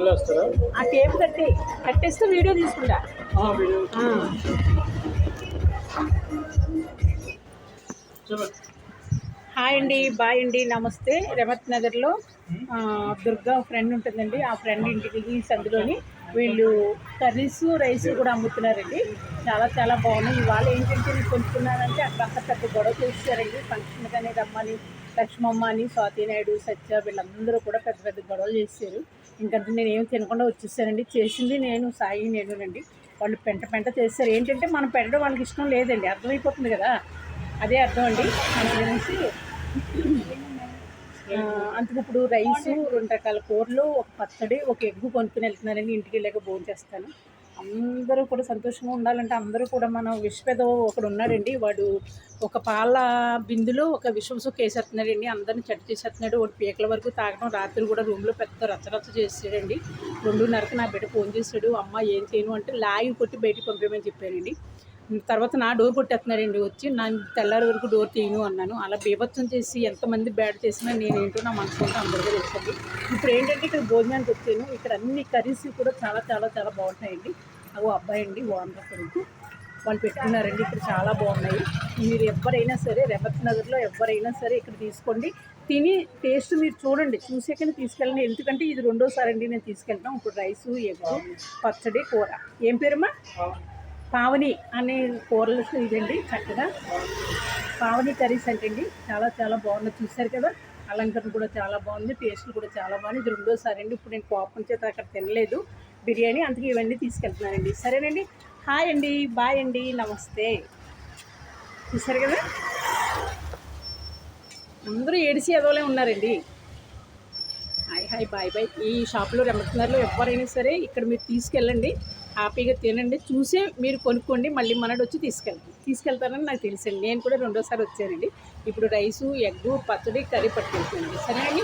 ఆ టేప్ కట్టేస్తే వీడియో తీసుకుంటా. హాయ్ అండి, బాయ్ అండి, నమస్తే. రమత్ నగర్లో దుర్గా ఫ్రెండ్ ఉంటుందండి. ఆ ఫ్రెండ్ ఇంటికి ఈ సందులోని వీళ్ళు కర్రీస్ రైస్ కూడా అమ్ముతున్నారండి. చాలా చాలా బాగున్నాయి. ఇవాళ ఏంటంటే నేను కొనుక్కున్నానంటే అక్కడంతా పెద్ద గొడవ చేస్తారండి. ఫంక్షన్ కానీ రమ్మని లక్ష్మమ్మ అని, స్వాతి నాయుడు, సత్య వీళ్ళందరూ కూడా పెద్ద పెద్ద గొడవలు చేశారు. ఇంకంటే నేను ఏమి తినకుండా వచ్చేసానండి. చేసింది నేను, సాయి నేనునండి. వాళ్ళు పెంట చేస్తారు. ఏంటంటే మనం పెట్టడం వాళ్ళకి ఇష్టం లేదండి, అర్థమైపోతుంది కదా, అదే అర్థం అండి. అందుకనేసి అందుకు ఇప్పుడు రైసు, 2 రకాల కూరలు, ఒక పచ్చడి, ఒక ఎగ్గు కొనుక్కుని వెళ్తున్నానండి. ఇంటికి వెళ్ళాక భోజనం చేస్తాను. అందరూ కూడా సంతోషంగా ఉండాలంటే అందరూ కూడా మన విషపేద ఒకడు ఉన్నాడండి. వాడు ఒక పాల బిందులో ఒక విషంసుకు వేసేస్తున్నాడండి. అందరిని చెట్టు చేసేస్తున్నాడు. వాడు పీకల వరకు తాగడం. రాత్రి కూడా రూమ్లో పెద్ద రచ్చరచ్చ చేసాడండి. 2:30కి నా బిడ్డ ఫోన్ చేశాడు, అమ్మ ఏం చేయను అంటే లాగి కొట్టి బయటికి పంపేయమని చెప్పానండి. తర్వాత నా డోర్ కొట్టేస్తున్నాడండి. వచ్చి నా తెల్లారి వరకు డోర్ తీయను అన్నాను. అలా బీభత్సం చేసి ఎంతమంది బ్యాడ్ చేసినా నేనేంటో నా మనసుకుంటే అందరికీ తెలుస్తుంది. ఇప్పుడు ఏంటంటే ఇక్కడ భోజనానికి వచ్చాను. ఇక్కడ అన్ని కర్రీస్ కూడా చాలా చాలా చాలా బాగుంటాయండి. అవి అబ్బాయి అండి, ఓనర్ కొడుకు వాళ్ళు పెట్టుకున్నారండి. ఇక్కడ చాలా బాగున్నాయి. మీరు ఎవరైనా సరే రమత్ నగర్లో ఎవరైనా సరే ఇక్కడ తీసుకోండి. తిని టేస్ట్ మీరు చూడండి, చూసాకనే తీసుకెళ్ళండి. ఎందుకంటే ఇది 2వ సారి అండి నేను తీసుకెళ్తాం. ఇప్పుడు రైసు, ఎగ్గు, పచ్చడి, కూర. ఏం పేరమ్మా? పావని అనే కూరలు ఇదండి. చక్కగా పావని కర్రీస్ అంటండి. చాలా చాలా బాగుంది. చూశారు కదా, అలంకరణ కూడా చాలా బాగుంది, టేస్ట్ కూడా చాలా బాగుంది. ఇది 2వ సారి అండి. ఇప్పుడు నేను కోపం చేత అక్కడ తినలేదు బిర్యానీ, అందుకే ఇవన్నీ తీసుకెళ్తున్నానండి. సరేనండి, హాయ్ అండి, బాయ్ అండి, నమస్తే. చూశారు కదా, అందరూ ఏడిసి ఎదవలే ఉన్నారండి. Hi bye bye. ఈ షాప్లో రమత్ నగర్లో ఎవరైనా సరే ఇక్కడ మీరు తీసుకెళ్ళండి, హ్యాపీగా తినండి. చూసే మీరు కొనుక్కోండి, మళ్ళీ మనడు వచ్చి తీసుకెళ్తారని నాకు తెలుసండి. నేను కూడా 2వ సారి వచ్చానండి. ఇప్పుడు రైసు, ఎగ్గు, పచ్చడి, కర్రీ పట్టుకెళ్తానండి. సరేనండి.